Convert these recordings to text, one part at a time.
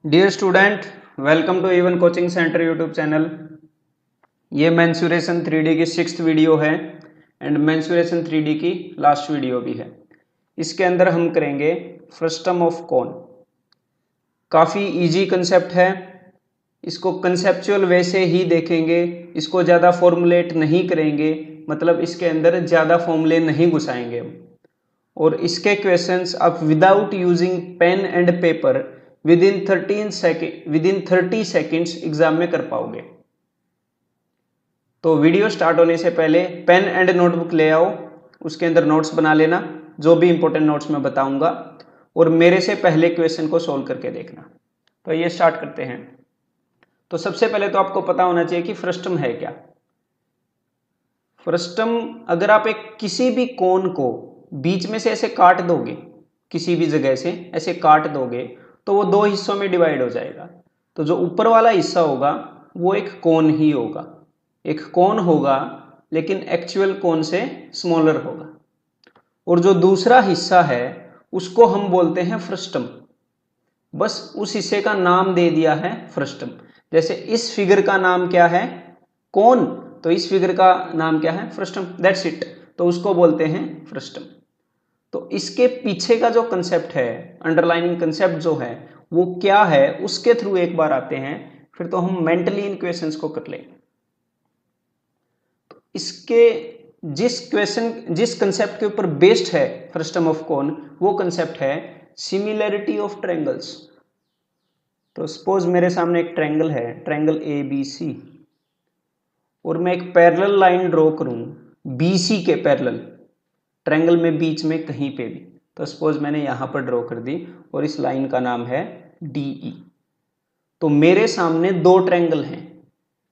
Dear student, welcome to even coaching centre YouTube channel. ये mensuration 3D की 6th video है and mensuration 3D की last video भी है। इसके अंदर हम करेंगे फ्रस्टम ऑफ कोन। काफ़ी इजी कंसेप्ट है, इसको कंसेप्चुअल वे से ही देखेंगे, इसको ज़्यादा फॉर्मुलेट नहीं करेंगे, मतलब इसके अंदर ज़्यादा फॉर्मूले नहीं घुसाएंगे हम। और इसके क्वेश्चंस आप without using pen and paper within 30 seconds exam में कर पाओगे। तो वीडियो स्टार्ट होने से पहले पेन एंड नोटबुक ले आओ, उसके अंदर नोट्स बना लेना, जो भी इंपॉर्टेंट नोट्स मैं बताऊंगा, और मेरे से पहले क्वेश्चन को सोल्व करके देखना। तो ये स्टार्ट करते हैं। तो सबसे पहले तो आपको पता होना चाहिए कि फ्रस्टम है क्या। फ्रस्टम, अगर आप एक किसी भी कोन को बीच में से ऐसे काट दोगे, किसी भी जगह से ऐसे काट दोगे, तो वो दो हिस्सों में डिवाइड हो जाएगा। तो जो ऊपर वाला हिस्सा होगा वो एक कोन ही होगा, एक कोन होगा, लेकिन एक्चुअल कोन से स्मॉलर होगा। और जो दूसरा हिस्सा है उसको हम बोलते हैं फ्रस्टम। बस उस हिस्से का नाम दे दिया है फ्रस्टम। जैसे इस फिगर का नाम क्या है? कोन। तो इस फिगर का नाम क्या है? फ्रस्टम। That's it. तो उसको बोलते हैं फ्रस्टम। तो इसके पीछे का जो कंसेप्ट है, अंडरलाइनिंग कंसेप्ट जो है वो क्या है, उसके थ्रू एक बार आते हैं, फिर तो हम मेंटली इन क्वेश्चंस को कर लेंगे। तो इसके जिस कंसेप्ट के ऊपर बेस्ड है फ्रस्टम ऑफ कोन, वो कंसेप्ट है सिमिलरिटी ऑफ ट्रायंगल्स। तो सपोज मेरे सामने एक ट्रायंगल है, ट्रायंगल ए बी सी, और मैं एक पैरेलल लाइन ड्रॉ करूं बी सी के पैरेलल, ट्रायंगल में बीच में कहीं पे भी। तो सपोज मैंने यहां पर ड्रॉ कर दी और इस लाइन का नाम है DE। तो मेरे सामने दो ट्रायंगल हैं,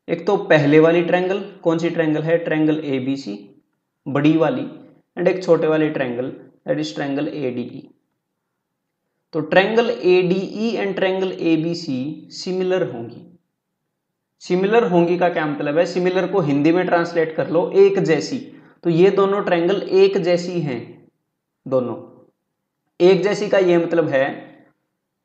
एक तो पहले वाली ट्रायंगल, कौन सी ट्रायंगल है? ट्रायंगल ABC, बड़ी वाली, एंड एक छोटे वाले triangle, that is triangle ADE। तो triangle ADE and triangle ABC similar होंगी। सिमिलर होंगी का क्या मतलब है? सिमिलर को हिंदी में ट्रांसलेट कर लो एक जैसी। तो ये दोनों ट्रायंगल एक जैसी हैं, दोनों एक जैसी का ये मतलब है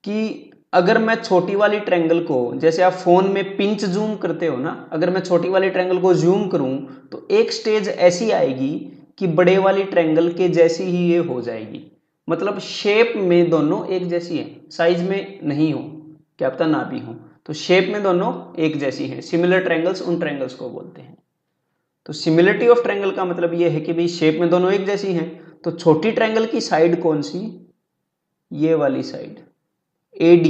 कि अगर मैं छोटी वाली ट्रायंगल को, जैसे आप फोन में पिंच जूम करते हो ना, अगर मैं छोटी वाली ट्रायंगल को जूम करूं तो एक स्टेज ऐसी आएगी कि बड़े वाली ट्रायंगल के जैसी ही ये हो जाएगी। मतलब शेप में दोनों एक जैसी है, साइज में नहीं हो, क्या पता ना भी हो, तो शेप में दोनों एक जैसी है। सिमिलर ट्रायंगल्स उन ट्रायंगल्स को बोलते हैं। तो सिमिलरिटी ऑफ ट्रायंगल का मतलब ये है कि भाई शेप में दोनों एक जैसी हैं। तो छोटी ट्रायंगल की साइड कौन सी? ये वाली साइड AD,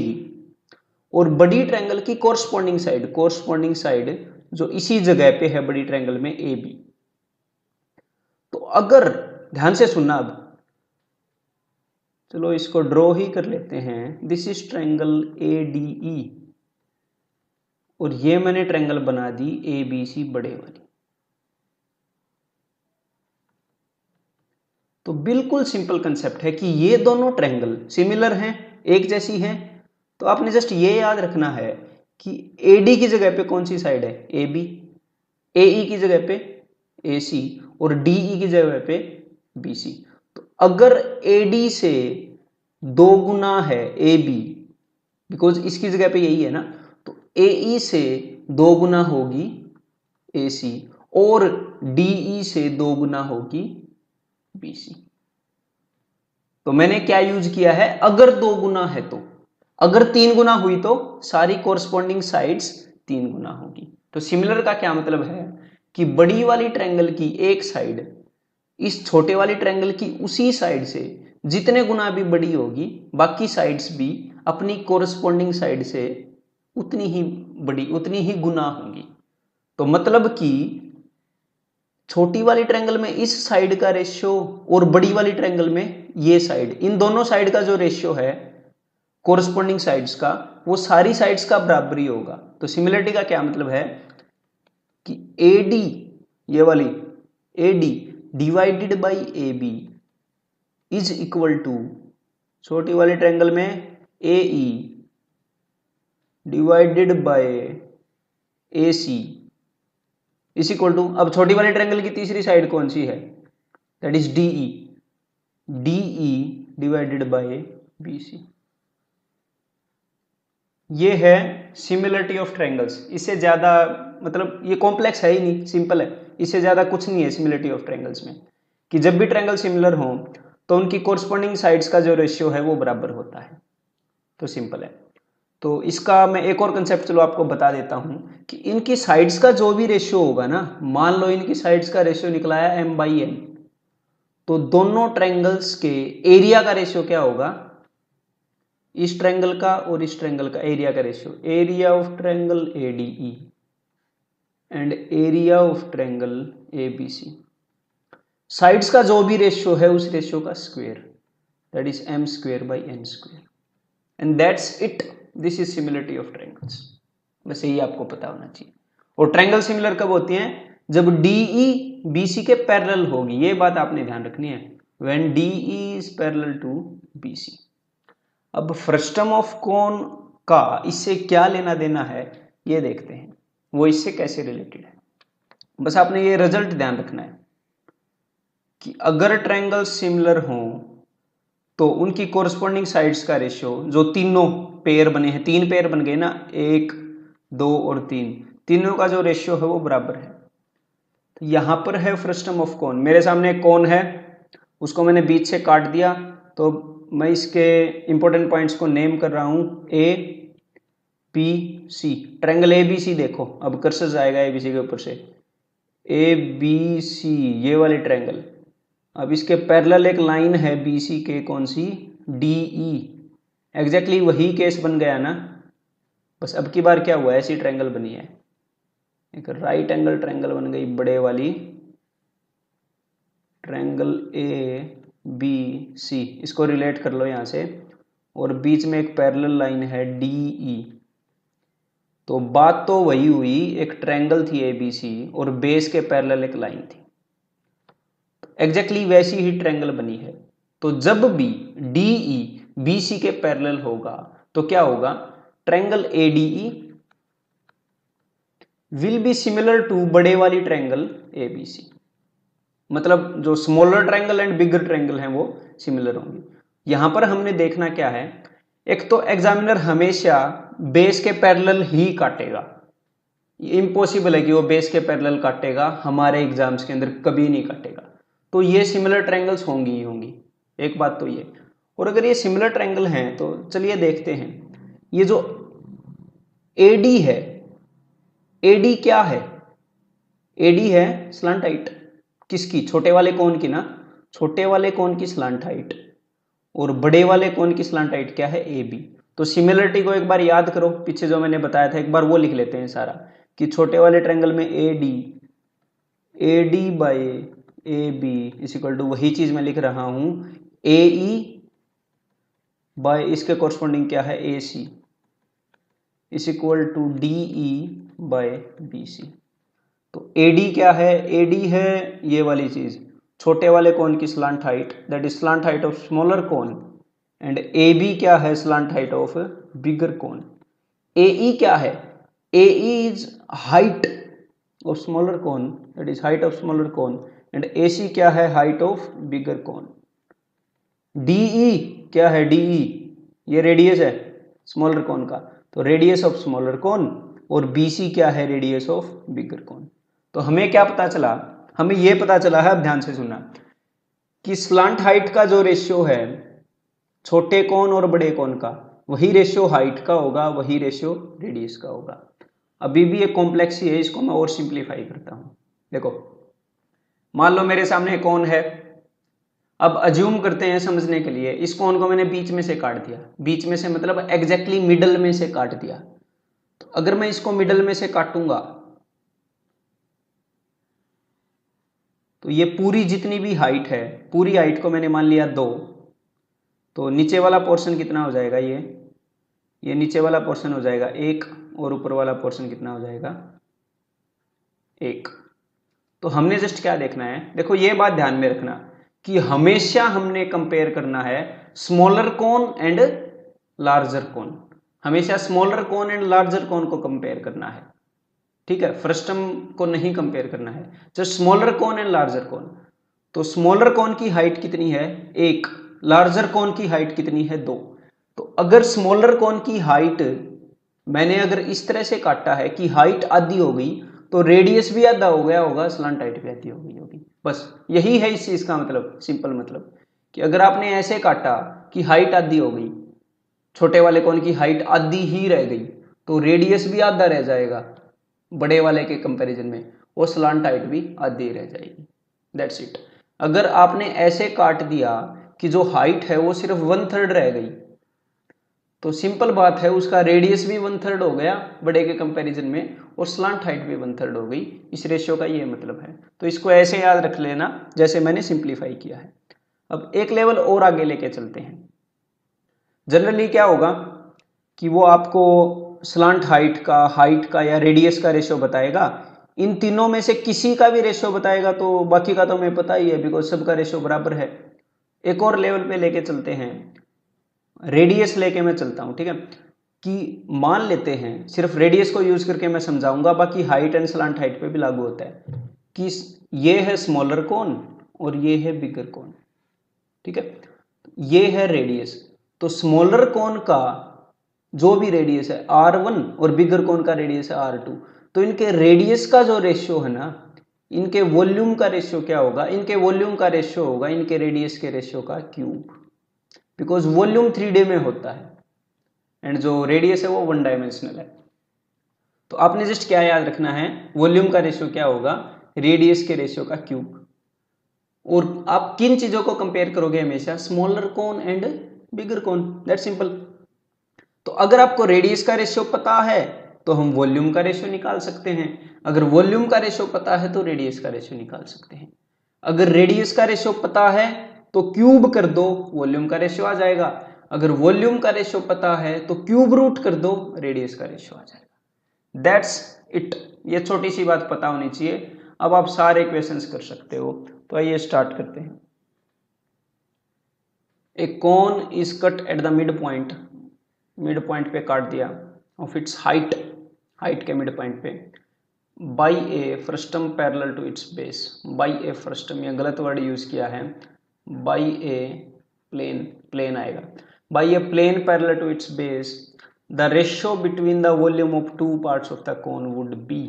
और बड़ी ट्रायंगल की कोरस्पॉन्डिंग साइड जो इसी जगह पे है बड़ी ट्रायंगल में AB। तो अगर ध्यान से सुनना, अब चलो इसको ड्रॉ ही कर लेते हैं। दिस इज ट्रायंगल ADE और ये मैंने ट्रायंगल बना दी ABC बड़े वाली। तो बिल्कुल सिंपल कंसेप्ट है कि ये दोनों ट्रायंगल सिमिलर हैं, एक जैसी हैं। तो आपने जस्ट ये याद रखना है कि AD की जगह पे कौन सी साइड है? AB, AE की जगह पे AC, और DE की जगह पे BC। तो अगर AD से दो गुना है AB, बिकॉज इसकी जगह पे यही है ना, तो AE से दो गुना होगी AC, और DE से दो गुना होगी BC। तो मैंने क्या यूज किया है? अगर दो गुना है तो, अगर तीन गुना हुई तो सारी कोरस्पॉन्डिंग साइड्स तीन गुना होगी। तो सिमिलर का क्या मतलब है कि बड़ी वाली ट्रायंगल की एक साइड इस छोटे वाली ट्रायंगल की उसी साइड से जितने गुना भी बड़ी होगी, बाकी साइड्स भी अपनी कोरस्पॉन्डिंग साइड से उतनी ही बड़ी, उतनी ही गुना होंगी। तो मतलब कि छोटी वाली ट्रायंगल में इस साइड का रेशियो और बड़ी वाली ट्रायंगल में ये साइड, इन दोनों साइड का जो रेशियो है कोरस्पॉन्डिंग साइड्स का, वो सारी साइड्स का बराबर ही होगा। तो सिमिलरिटी का क्या मतलब है कि AD, ये वाली AD divided by AB is equal to छोटी वाली ट्रायंगल में AE divided by AC is equal to, अब छोटी वाली ट्रायंगल की तीसरी साइड कौन सी है? That is DE divided by BC। ये है सिमिलरिटी ऑफ ट्रायंगल्स। इससे ज़्यादा मतलब ये कॉम्प्लेक्स है ही नहीं, सिंपल है, इससे ज़्यादा कुछ नहीं है सिमिलरिटी ऑफ ट्रायंगल्स में, कि जब भी ट्रायंगल सिमिलर हो तो उनकी कोरस्पॉन्डिंग साइड्स का जो रेशियो है वो बराबर होता है। तो सिंपल है। तो इसका मैं एक और कंसेप्ट चलो आपको बता देता हूं कि इनकी साइड्स का जो भी रेशियो होगा ना, मान लो इनकी साइड्स का रेशियो निकला है m/n, तो दोनों ट्रायंगल्स के एरिया का रेशियो क्या होगा, इस ट्रायंगल का और इस ट्रायंगल का एरिया का ratio, area of triangle ADE and area of triangle ABC, sides का जो भी रेशियो है उस रेशियो का square, that is m²/n², and that's it. This is similarity of triangles. बस यही आपको पता होना चाहिए। और ट्रायंगल सिमिलर कब होती हैं, जब DE BC के पैरेलल होगी, ये बात आपने ध्यान रखनी है, when DE is parallel to BC। अब फ्रस्टम ऑफ कोन का इससे क्या लेना देना है ये देखते हैं, वो इससे कैसे रिलेटेड है। बस आपने ये रिजल्ट ध्यान रखना है कि अगर ट्रायंगल सिमिलर हो तो उनकी कोरस्पॉन्डिंग साइड्स का रेशियो, जो तीनों पेयर बने हैं, 3 पेयर बन गए ना, 1 2 और 3, तीनों का जो रेशियो है वो बराबर है। तो यहां पर है फ्रस्टम ऑफ कोन, मेरे सामने एक कोन है, उसको मैंने बीच से काट दिया, तो मैं इसके इंपॉर्टेंट पॉइंट्स को नेम कर रहा हूं ABC। ट्रायंगल ABC देखो, अब कर्सर जाएगा ABC के ऊपर से, ABC ये वाली ट्रायंगल, अब इसके पैरेलल एक लाइन है BC के, कौन सी, DE, एग्जैक्टली वही केस बन गया ना। बस अब की बार क्या हुआ, ऐसी ट्रायंगल बनी है, एक राइट एंगल ट्रायंगल बन गई, बड़े वाली ट्रायंगल ABC, इसको रिलेट कर लो यहां से, और बीच में एक पैरेलल लाइन है DE। तो बात तो वही हुई, एक ट्रायंगल थी ABC और बेस के पैरेलल एक लाइन थी, एग्जैक्टली वैसी ही ट्रायंगल बनी है। तो जब भी DE BC के पैरेलल होगा तो क्या होगा, triangle ADE will be similar to बड़े वाली ट्रायंगल ABC, मतलब जो smaller triangle and bigger triangle हैं वो सिमिलर होंगे। यहां पर हमने देखना क्या है, एक तो एग्जामिनर हमेशा बेस के पैरेलल ही काटेगा, इम्पॉसिबल है कि वो बेस के पैरेलल काटेगा, हमारे एग्जाम्स के अंदर कभी नहीं काटेगा। तो ये सिमिलर ट्रायंगल्स होंगी ही होंगी, एक बात तो ये। और अगर ये सिमिलर ट्रायंगल हैं तो चलिए देखते हैं, ये जो AD है, AD क्या है, AD है स्लांट हाइट, किसकी, छोटे वाले कोन की ना, छोटे वाले कोन की स्लांट हाइट, और बड़े वाले कोन की स्लांट हाइट क्या है, AB। तो सिमिलरिटी को एक बार याद करो, पीछे जो मैंने बताया था एक बार वो लिख लेते हैं सारा, कि छोटे वाले ट्रायंगल में AD by AB is equal to, वही चीज मैं लिख रहा हूं, AE बाय इसके कोरस्पॉन्डिंग क्या है, AC is equal to DE by BC। तो AD क्या है, AD है ये वाली चीज, छोटे वाले कोन की slant height, that is slant height of smaller cone, and AB क्या है, slant height of bigger cone. AE क्या है, AE is height of smaller cone, that is height of smaller cone, and AC क्या है, height of bigger cone. DE क्या है, DE ये radius है स्मॉलर कोन का, तो रेडियस ऑफ स्मॉलर कोन, और BC क्या है, रेडियस ऑफ बिगर कोन। तो हमें क्या पता चला, हमें यह पता चला है, अब ध्यान से सुनना, कि स्लांट हाइट का जो रेशियो है छोटे कोन और बड़े कोन का, वही रेशियो हाइट का होगा, वही रेशियो रेडियस का होगा। अभी भी एक कॉम्प्लेक्स ही है, इसको मैं और सिंप्लीफाई करता हूं। देखो मान लो मेरे सामने कोन है, अब अज्यूम करते हैं समझने के लिए, इस कोन को मैंने बीच में से काट दिया, बीच में से मतलब एग्जैक्टली मिडल में से काट दिया। तो अगर मैं इसको मिडल में से काटूंगा तो ये पूरी जितनी भी हाइट है, पूरी हाइट को मैंने मान लिया 2, तो नीचे वाला पोर्शन कितना हो जाएगा, ये नीचे वाला पोर्शन हो जाएगा 1, और ऊपर वाला पोर्शन कितना हो जाएगा 1। तो हमने जस्ट क्या देखना है, देखो ये बात ध्यान में रखना कि हमेशा हमने कंपेयर करना है स्मॉलर कोन एंड लार्जर कोन, हमेशा स्मॉलर कोन एंड लार्जर कोन को कंपेयर करना है, ठीक है, फ्रस्टम को नहीं कंपेयर करना है, just smaller cone and larger cone. तो स्मॉलर कोन की हाइट कितनी है 1, लार्जर कोन की हाइट कितनी है 2। तो अगर स्मॉलर कोन की हाइट मैंने अगर इस तरह से काटा है कि हाइट आधी हो गई तो रेडियस भी आधा हो गया होगा, स्लांट हाइट भी आधी हो गई होगी। बस यही है इस चीज का मतलब, सिंपल मतलब कि अगर आपने ऐसे काटा कि हाइट आधी हो गई, छोटे वाले कोन की हाइट आधी ही रह गई, तो रेडियस भी आधा रह जाएगा बड़े वाले के कंपैरिजन में, और स्लांट हाइट भी आधी रह जाएगी। That's it. अगर आपने ऐसे काट दिया कि जो हाइट है वो सिर्फ 1/3 रह गई, तो सिंपल बात है उसका रेडियस भी 1/3 हो गया बड़े के कंपैरिजन में, और स्लांट हाइट भी 1/3 हो गई। इस रेशियो का ये मतलब है। तो इसको ऐसे याद रख लेना जैसे मैंने सिंप्लीफाई किया है। अब एक लेवल और आगे लेके चलते हैं। जनरली क्या होगा कि वो आपको स्लांट हाइट का या रेडियस का रेशियो बताएगा। इन तीनों में से किसी का भी रेशियो बताएगा, तो बाकी का तो हमें पता ही है बिकॉज सबका रेशियो बराबर है। एक और लेवल पे लेके चलते हैं, रेडियस लेके मैं चलता हूं, ठीक है, कि मान लेते हैं, सिर्फ रेडियस को यूज करके मैं समझाऊंगा, बाकी हाइट एंड स्लांट हाइट पे भी लागू होता है, कि ये है स्मॉलर कोन और ये है बिगर कोन, ठीक है, ये है रेडियस। तो स्मॉलर कोन का जो भी रेडियस है R1 और बिगर कोन का रेडियस है R2, तो इनके रेडियस का जो रेशियो है ना, इनके वॉल्यूम का रेशियो क्या होगा, इनके वॉल्यूम का रेशियो होगा इनके रेडियस के रेशियो का क्यूब, बिकॉज वॉल्यूम 3D में होता है एंड जो रेडियस है वो 1 डायमेंशनल है। तो आपने जस्ट क्या याद रखना है, वॉल्यूम का रेशियो क्या होगा, रेडियस के रेशियो का क्यूब। और आप किन चीजों को कंपेयर करोगे हमेशा, smaller cone and bigger cone, that simple. तो अगर आपको रेडियस का रेशियो पता है तो हम वॉल्यूम का रेशियो निकाल सकते हैं, अगर वॉल्यूम का रेशियो पता है तो रेडियस का रेशियो निकाल सकते हैं। अगर रेडियस का रेशियो पता है तो क्यूब कर दो, वॉल्यूम का रेशियो आ जाएगा। अगर वॉल्यूम का रेशियो पता है तो क्यूब रूट कर दो, रेडियस का रेशियो आ जाएगा। That's it. ये छोटी सी बात पता होनी चाहिए। अब आप सारे क्वेश्चंस कर सकते हो। तो आइए स्टार्ट करते हैं। A cone is cut at the mid point पे काट दिया ऑफ इट्स हाइट के मिड पॉइंट पे, by a frustum parallel to its base. By a frustum, ये गलत वर्ड यूज किया है, बाई ए प्लेन आएगा, by a plane parallel to its base, the ratio between the volume of two parts of the cone would be.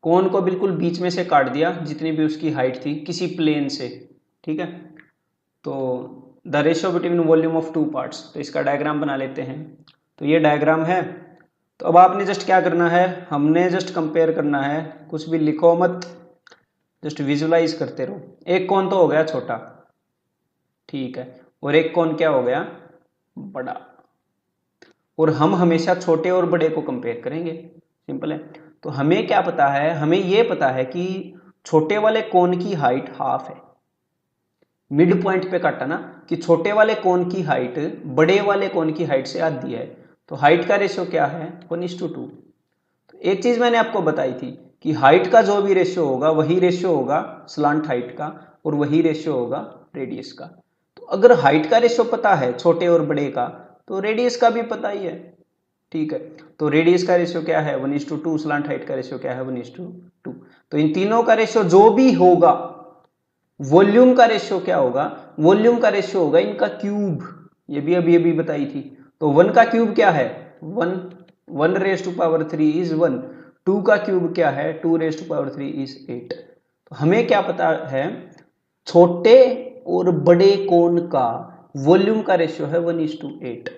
Cone को बिल्कुल बीच में से काट दिया, जितनी भी उसकी हाइट थी किसी प्लेन से, ठीक है, तो the ratio between volume of two parts. तो इसका डायग्राम बना लेते हैं। तो ये डायग्राम है। तो अब आपने जस्ट क्या करना है, हमने जस्ट कंपेयर करना है, कुछ भी लिखो मत, जस्ट विजुलाइज करते रहो। एक कोन तो हो गया छोटा, ठीक है, और एक कोन क्या हो गया, बड़ा। और हम हमेशा छोटे और बड़े को कंपेयर करेंगे, सिंपल है। तो हमें क्या पता है, हमें यह पता है कि छोटे वाले कोन की हाइट हाफ है। मिड पॉइंट पे काटा ना कि छोटे वाले कोन की हाइट बड़े वाले कोन की हाइट से आधी है, तो हाइट का रेशियो क्या है, 1:2। तो एक चीज मैंने आपको बताई थी कि हाइट का जो भी रेशियो होगा वही रेशियो होगा स्लांट हाइट का, और वही रेशियो होगा रेडियस का। तो अगर हाइट का रेशियो पता है छोटे और बड़े का, तो रेडियस का भी पता ही है, ठीक है। तो रेडियस का रेशियो क्या है, 1:2, स्लांट हाइट का रेशियो क्या है, 1:2। तो इन तीनों का रेशियो जो भी होगा, वॉल्यूम का रेशियो क्या होगा, वॉल्यूम का रेशियो होगा इनका क्यूब, ये भी अभी बताई थी। तो 1 का क्यूब क्या है, 1 इज 1, 2 का क्यूब क्या है, 2 इज 8। तो हमें क्या पता है, छोटे और बड़े कोन का वॉल्यूम का रेशियो है 1:8।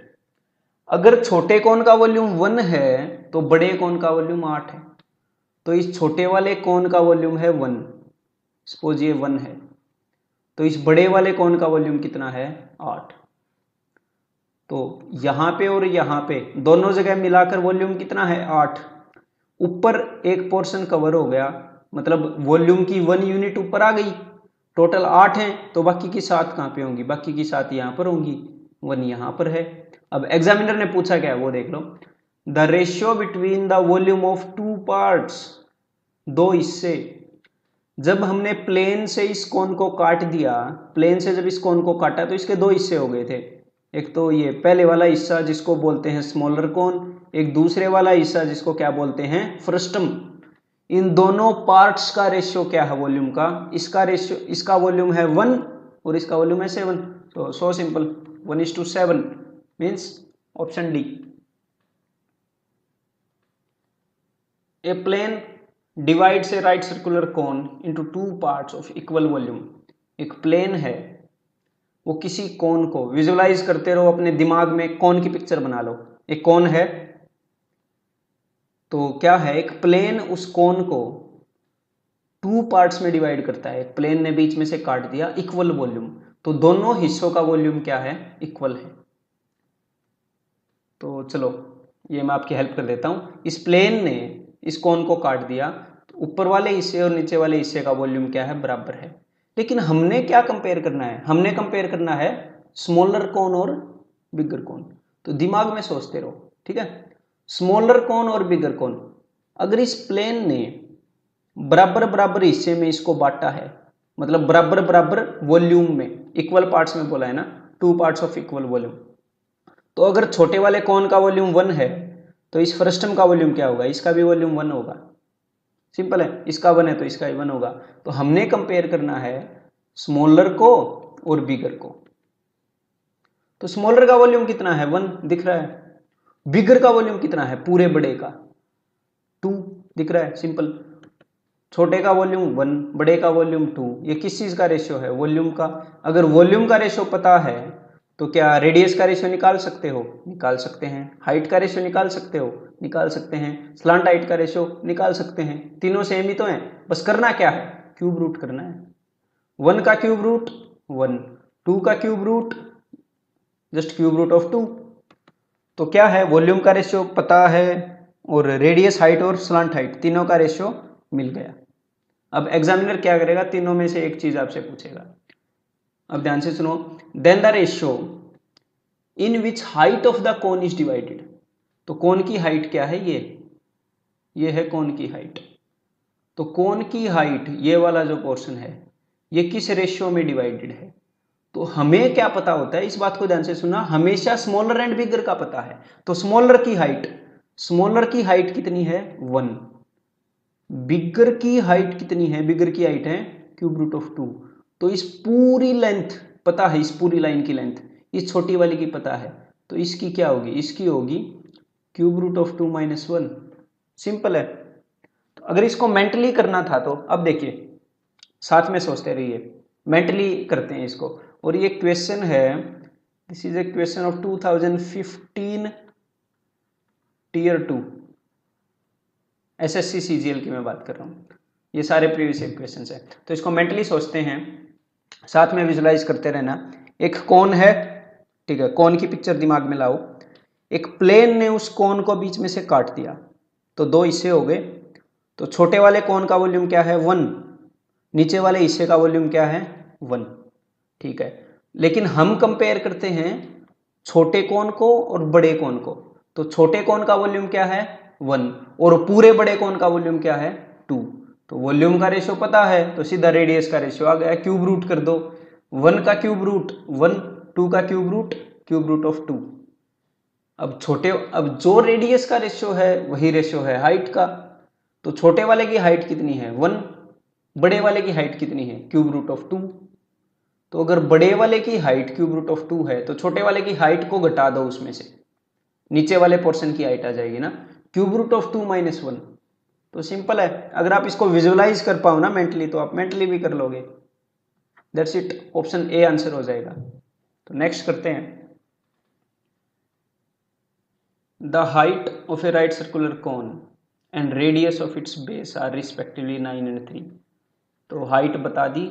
अगर छोटे कोन का वॉल्यूम 1 है तो बड़े कोन का वॉल्यूम 8 है। तो इस छोटे वाले कोन का वॉल्यूम है 1, सपोज ये 1 है, तो इस बड़े वाले कोन का वॉल्यूम कितना है, 8। तो यहां पे और यहां पे दोनों जगह मिलाकर वॉल्यूम कितना है, 8। ऊपर एक पोर्शन कवर हो गया, मतलब वॉल्यूम की 1 यूनिट ऊपर आ गई, टोटल 8 है, तो बाकी की 7 कहां पे होंगी, बाकी की 7 यहां पर होंगी, 1 यहां पर है। अब एग्जामिनर ने पूछा क्या है वो देख लो, the ratio between the volume of two parts, दो हिस्से। जब हमने प्लेन से इस कोन को काट दिया, प्लेन से जब इस कोन को काटा तो इसके दो हिस्से हो गए थे, एक तो ये पहले वाला हिस्सा जिसको बोलते हैं स्मॉलर कोन, एक दूसरे वाला हिस्सा जिसको क्या बोलते हैं, फ्रस्टम। इन दोनों पार्ट्स का रेशियो क्या है वॉल्यूम का, इसका रेशियो, इसका वॉल्यूम है 1 और इसका वॉल्यूम है 7। तो so simple, 1:7 means option D. A plane divides a right circular cone into two parts of equal volume. एक प्लेन है, वो किसी कोन को विजुअलाइज करते रहो अपने दिमाग में, कोन की पिक्चर बना लो। एक कोन है, तो क्या है, एक प्लेन उस कोन को टू पार्ट्स में डिवाइड करता है। एक प्लेन ने बीच में से काट दिया, इक्वल वॉल्यूम, तो दोनों हिस्सों का वॉल्यूम क्या है, इक्वल है। तो चलो ये मैं आपकी हेल्प कर देता हूं। इस प्लेन ने इस कोन को काट दिया, तो ऊपर वाले हिस्से और नीचे वाले हिस्से का वॉल्यूम क्या है, बराबर है। लेकिन हमने क्या कंपेयर करना है, हमने कंपेयर करना है स्मॉलर कोन और बिगर कोन। तो दिमाग में सोचते रहो, ठीक है। स्मॉलर कोन और बिगर कोन, अगर इस प्लेन ने बराबर बराबर हिस्से में इसको बांटा है, मतलब बराबर बराबर वॉल्यूम में, इक्वल पार्ट्स में बोला है ना, to parts of equal volume, तो अगर छोटे वाले कोन का वॉल्यूम 1 है तो इस फ्रस्टम का वॉल्यूम क्या होगा, इसका भी वॉल्यूम 1 होगा। सिंपल है, इसका 1 है तो इसका भी 1 होगा। तो हमने कंपेयर करना है स्मॉलर को और बिगर को। तो स्मॉलर का वॉल्यूम कितना है, 1 दिख रहा है। बिगर का वॉल्यूम कितना है, पूरे बड़े का 2 दिख रहा है। सिंपल, छोटे का वॉल्यूम 1, बड़े का वॉल्यूम 2। ये किस चीज का रेशियो है, वॉल्यूम का। अगर वॉल्यूम का रेशियो पता है तो क्या रेडियस का रेशियो निकाल सकते हो, निकाल सकते हैं। हाइट का रेशियो निकाल सकते हो, निकाल सकते हैं। स्लांट हाइट का रेशियो निकाल सकते हैं। तीनों सेम ही तो हैं, बस करना क्या है, क्यूब रूट करना है। 1 का क्यूब रूट 1, 2 का cube root just cube root of 2। तो क्या है, वॉल्यूम का रेशियो पता है और रेडियस, हाइट और स्लांट हाइट तीनों का रेशियो मिल गया। अब एग्जामिनर क्या करेगा, तीनों में से एक चीज आपसे पूछेगा। अब ध्यान से सुनो, then the ratio in which height of the cone is divided. तो कोन की हाइट क्या है, ये है कोन की हाइट। तो कोन की हाइट, ये वाला जो पोर्शन है, ये किस रेशियो में डिवाइडेड है। तो हमें क्या पता होता है, इस बात को ध्यान से सुना, हमेशा स्मॉलर एंड बिगर का पता है। तो स्मॉलर की हाइट कितनी है, 1। बिगर की हाइट कितनी है, बिगर की हाइट है क्यूब रूट ऑफ 2। तो इस पूरी लेंथ पता है, इस पूरी लाइन की लेंथ इस छोटी वाली की पता है, तो इसकी क्या होगी, इसकी होगी cube root of 2 minus 1। Simple है। तो अगर इसको मेंटली करना था तो अब देखिए, साथ में सोचते रहिए, मेंटली करते हैं इसको। और ये क्वेश्चन है, this is a question of 2015 tier 2 SSC CGL की मैं बात कर रहा हूँ। ये सारे प्रीवियस ईयर क्वेश्चंस हैं। तो इसको मेंटली सोचते हैं, साथ में विजुलाइज करते रहना। एक कोन है, ठीक है, कोन की पिक्चर दिमाग में लाओ। एक प्लेन ने उस कोन को बीच में से काट दिया, तो दो हिस्से हो गए। तो छोटे वाले कोन का वॉल्यूम क्या है, 1। नीचे वाले हिस्से का वॉल्यूम क्या है, 1। ठीक है, लेकिन हम कंपेयर करते हैं छोटे कोन को और बड़े कोन को। तो छोटे कोन का वॉल्यूम क्या है, 1, और पूरे बड़े कोन का वॉल्यूम क्या है, 2। तो वॉल्यूम का रेशियो पता है, तो सीधा रेडियस का रेशियो आ गया, क्यूब रूट कर दो। 1 का क्यूब रूट 1, 2 का क्यूब रूट ऑफ 2। अब जो रेडियस का रेशियो है वही रेशियो है हाइट का। तो छोटे वाले की हाइट कितनी है, 1। बड़े वाले की हाइट कितनी है, क्यूब रूट ऑफ 2। तो अगर बड़े वाले की हाइट क्यूब रूट ऑफ 2 है, तो छोटे वाले की हाइट को घटा दो, उसमें से नीचे वाले पोर्शन की हाइट आ जाएगी ना, क्यूब रूट ऑफ 2 माइनस 1। तो सिंपल है, अगर आप इसको विजुअलाइज कर पाओ ना मेंटली, तो आप मेंटली भी कर लोगे। That's it, option A answer हो जाएगा। तो नेक्स्ट करते हैं, the height of a right circular cone and radius of its base are respectively 9 and 3। तो हाइट बता दी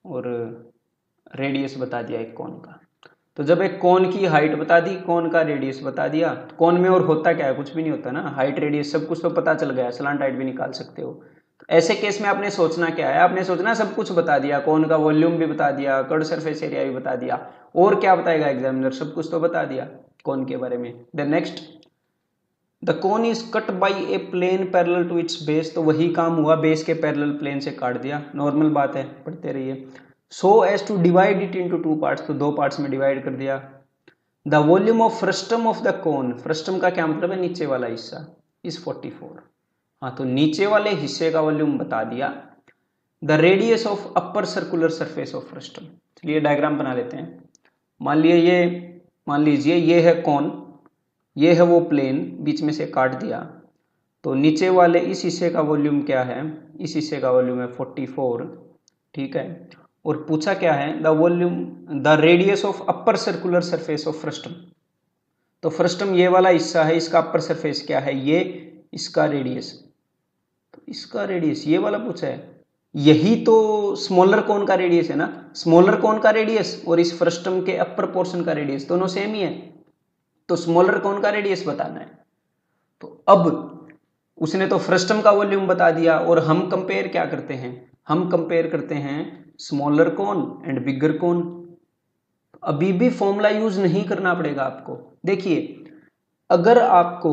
और रेडियस बता दिया एक कोन का। तो जब एक कोन की हाइट बता दी, कोन का रेडियस बता दिया, तो कोन में और होता क्या है, कुछ भी नहीं होता ना, हाइट रेडियस सब कुछ तो पता चल गया, स्लांट हाइट भी निकाल सकते हो। तो ऐसे केस में आपने सोचना क्या है, आपने सोचना सब कुछ बता दिया, कोन का वॉल्यूम भी बता दिया, कर्व सरफेस एरिया भी बता दिया, और क्या बताएगा एग्जामिनर, सब कुछ तो बता दिया कोन के बारे में। Then next, the cone is cut by a plane parallel to its base. तो वही काम हुआ, बेस के पैरेलल प्लेन से काट दिया, नॉर्मल बात है, पढ़ते रहिए। So as to divide it into 2 parts, तो 2 पार्ट्स में डिवाइड कर दिया। The volume of frustum of the cone, frustum का क्या मतलब है, नीचे वाला हिस्सा, इज 44। हाँ, तो नीचे वाले हिस्से का वॉल्यूम बता दिया। The radius of upper circular surface of frustum, चलिए डायग्राम बना लेते हैं। मान लीजिए ये है कोन, ये है वो प्लेन, बीच में से काट दिया। तो नीचे वाले इस हिस्से का वॉल्यूम क्या है, इस हिस्से का वॉल्यूम है 44, ठीक है। और पूछा क्या है, the radius of upper circular surface of frustum. तो फ्रस्टम ये वाला हिस्सा है, इसका अपर सरफेस क्या है, ये इसका रेडियस, तो इसका रेडियस ये वाला पूछा है। यही तो स्मॉलर कोन का रेडियस है ना, स्मॉलर कोन का रेडियस और इस फ्रस्टम के अपर पोर्शन का रेडियस दोनों सेम ही है, तो स्मॉलर कोन का रेडियस बताना है। तो अब उसने तो फ्रस्टम का वॉल्यूम बता दिया, और हम कंपेयर क्या करते हैं, हम कंपेयर करते हैं स्मॉलर कोन एंड बिगर कोन। अभी भी फॉर्मूला यूज नहीं करना पड़ेगा आपको। देखिए अगर आपको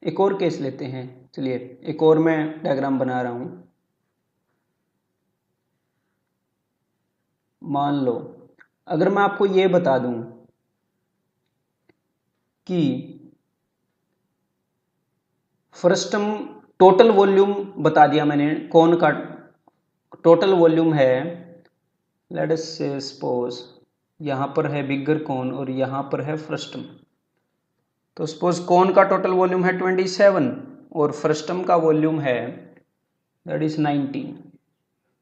एक और केस लेते हैं, चलिए एक और मैं डायग्राम बना रहा हूं। मान लो अगर मैं आपको ये बता दूं कि फ्रस्टम टोटल वॉल्यूम बता दिया मैंने, कोन का टोटल वॉल्यूम है, लेट अस से सपोज यहां पर है बिगर कोन और यहां पर है फ्रस्टम। तो सपोज कोन का टोटल वॉल्यूम है 27 और फ्रस्टम का वॉल्यूम है दैट इज 19।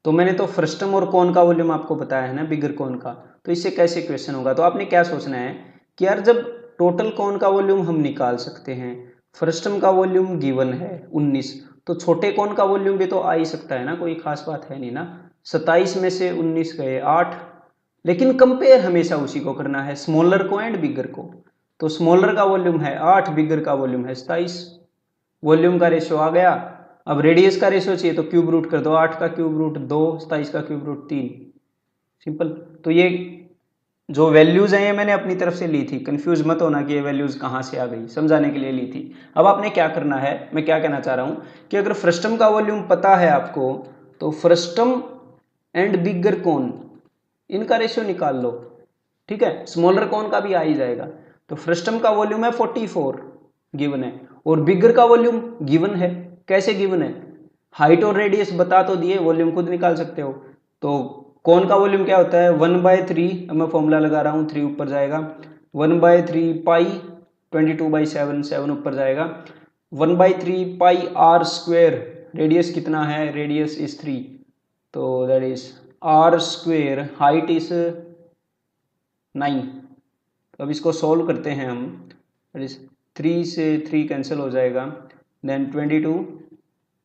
तो मैंने तो फ्रस्टम और कोन का वॉल्यूम आपको बताया है ना, बिगर कोन का। तो इससे कैसे क्वेश्चन होगा, तो आपने क्या सोचना है कि यार जब टोटल कोन का वॉल्यूम हम निकाल सकते हैं, फ्रस्टम का वॉल्यूम गिवन है 19, तो छोटे कोन का वॉल्यूम भी तो आ ही सकता है ना, कोई खास बात है नहीं ना। 27 में से 19 गए 8, लेकिन कंपेयर हमेशा उसी को करना है, स्मॉलर को एंड बिगर को। तो स्मॉलर का वॉल्यूम है 8, बिगर का वॉल्यूम है 27, वॉल्यूम का रेशियो आ गया। अब रेडियस का रेशियो चाहिए तो क्यूब रूट कर दो, 8 का क्यूब रूट 2, 27 का क्यूब रूट 3, सिंपल। तो ये जो वैल्यूज हैं ये मैंने अपनी तरफ से ली थी, कंफ्यूज मत होना कि ये वैल्यूज कहाँ से आ गई, समझाने के लिए ली थी। अब आपने क्या करना है, मैं क्या कहना चाह रहा हूँ कि अगर फ्रस्टम का वॉल्यूम पता है आपको, तो फ्रस्टम एंड बिगर कोन इनका रेशियो निकाल लो, ठीक है। स्मॉलर कोन का भी आ ही जाएगा। तो फ्रस्टम का वॉल्यूम है 44 गिवन है, और बिगर का वॉल्यूम गिवन है। कैसे गिवन है, हाइट और रेडियस बता तो दिए, वॉल्यूम खुद निकाल सकते हो। तो कोन का वॉल्यूम क्या होता है 1/3, अब मैं फॉर्मूला लगा रहा हूँ, 3 ऊपर जाएगा, 1/3 पाई 22/7, 7 ऊपर जाएगा, 1/3 पाई r स्क्वेयर, रेडियस कितना है, रेडियस इज 3, तो that is r square, height is 9। तो अब इसको सॉल्व करते हैं हम, दैट इज 3 से 3 कैंसिल हो जाएगा, देन 22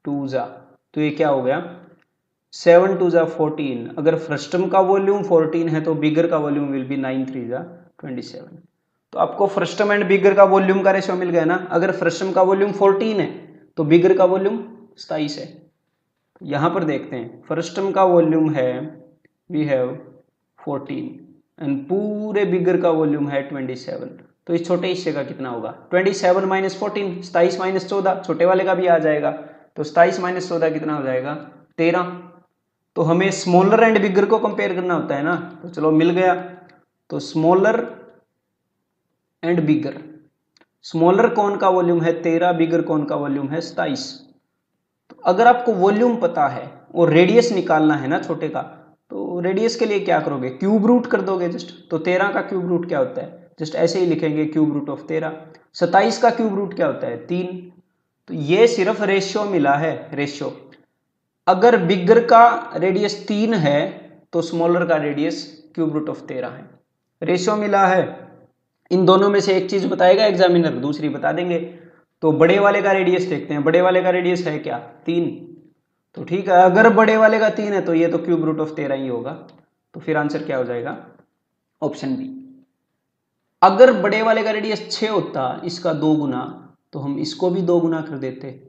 2 जा, तो ये क्या हो गया 7 2 जा 14। अगर फ्रस्टम का वॉल्यूम 14 है तो बिगर का वॉल्यूम विल बी 9 3 जा 27। तो आपको फ्रस्टम एंड बिगर का वॉल्यूम का रेशियो मिल गया ना। अगर फ्रस्टम का वॉल्यूम 14 है तो बिगर का वॉल्यूम 27 है। यहां पर देखते हैं, फ्रस्टम का वॉल्यूम है वी हैव 14 एंड पूरे बिगर का वॉल्यूम है 27। तो इस छोटे हिस्से का कितना होगा 27 माइनस 14, 27 माइनस 14, छोटे वाले का भी आ जाएगा। तो 27 माइनस 14 कितना हो जाएगा 13। तो हमें स्मॉलर एंड बिगर को कंपेयर करना होता है ना, तो चलो मिल गया। तो स्मॉलर एंड बिगर, स्मॉलर कोन का वॉल्यूम है 13, बिगर कोन का वॉल्यूम है 27। तो अगर आपको वॉल्यूम पता है और रेडियस निकालना है ना छोटे का, तो रेडियस के लिए क्या करोगे, क्यूब रूट कर दोगे जस्ट। तो 13 का क्यूब रूट क्या होता है, जस्ट ऐसे ही लिखेंगे क्यूब रूट ऑफ 13। 27 का क्यूब रूट क्या होता है 3। तो ये सिर्फ रेशियो मिला है, रेशियो। अगर बिगर का रेडियस 3 है तो स्मॉलर का रेडियस क्यूब रूट ऑफ 13 है, रेशियो मिला है। इन दोनों में से एक चीज बताएगा एग्जामिनर, दूसरी बता देंगे। तो बड़े वाले का रेडियस देखते हैं, बड़े वाले का रेडियस है क्या 3, तो ठीक है, अगर बड़े वाले का 3 है तो ये तो क्यूब रूट ऑफ 13 ही होगा। तो फिर आंसर क्या हो जाएगा ऑप्शन बी। अगर बड़े वाले का रेडियस 6 होता, इसका 2 गुना, तो हम इसको भी 2 गुना कर देते।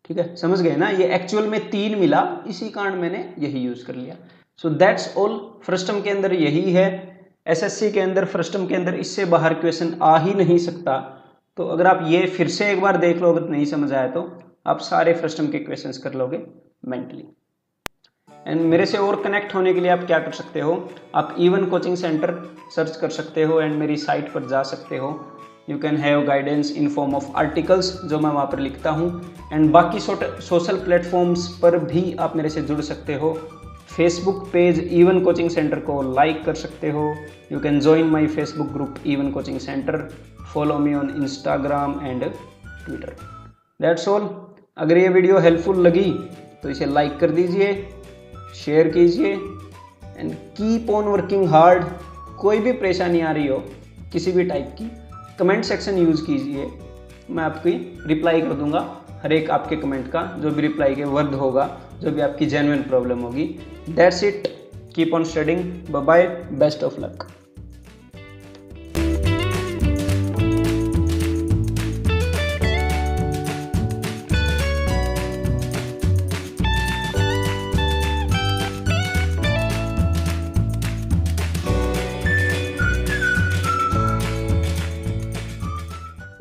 ठीक है, समझ गए ना, ये एक्चुअल में 3 मिला, इसी कारण मैंने यही यूज कर लिया। सो दैट्स ऑल, फ्रस्टम के अंदर यही है। एसएससी के अंदर फ्रस्टम के अंदर इससे बाहर क्वेश्चन आ ही नहीं सकता। तो अगर आप ये फिर से एक बार देख लो, अगर नहीं समझ आया तो आप सारे फ्रस्टम के क्वेश्चंस कर लोगे मेंटली। एंड मेरे से और कनेक्ट होने के लिए आप क्या कर सकते हो, आप इवन कोचिंग सेंटर सर्च कर सकते हो एंड मेरी साइट पर जा सकते हो। You can have guidance in form of articles जो मैं वहाँ पर लिखता हूँ, एंड बाकी सोशल प्लेटफॉर्म्स पर भी आप मेरे से जुड़ सकते हो। Facebook page even coaching centre को लाइक कर सकते हो। You can join my Facebook group even coaching centre, follow me on Instagram and Twitter. That's all. अगर ये वीडियो हेल्पफुल लगी तो इसे लाइक कर दीजिए, शेयर कीजिए and keep on working hard. कोई भी परेशानी आ रही हो किसी भी टाइप की, कमेंट सेक्शन यूज़ कीजिए, मैं आपकी रिप्लाई कर दूंगा हर एक आपके कमेंट का, जो भी रिप्लाई के वर्द होगा, जो भी आपकी जेन्युइन प्रॉब्लम होगी। That's it, keep on studying, bye bye, best of luck.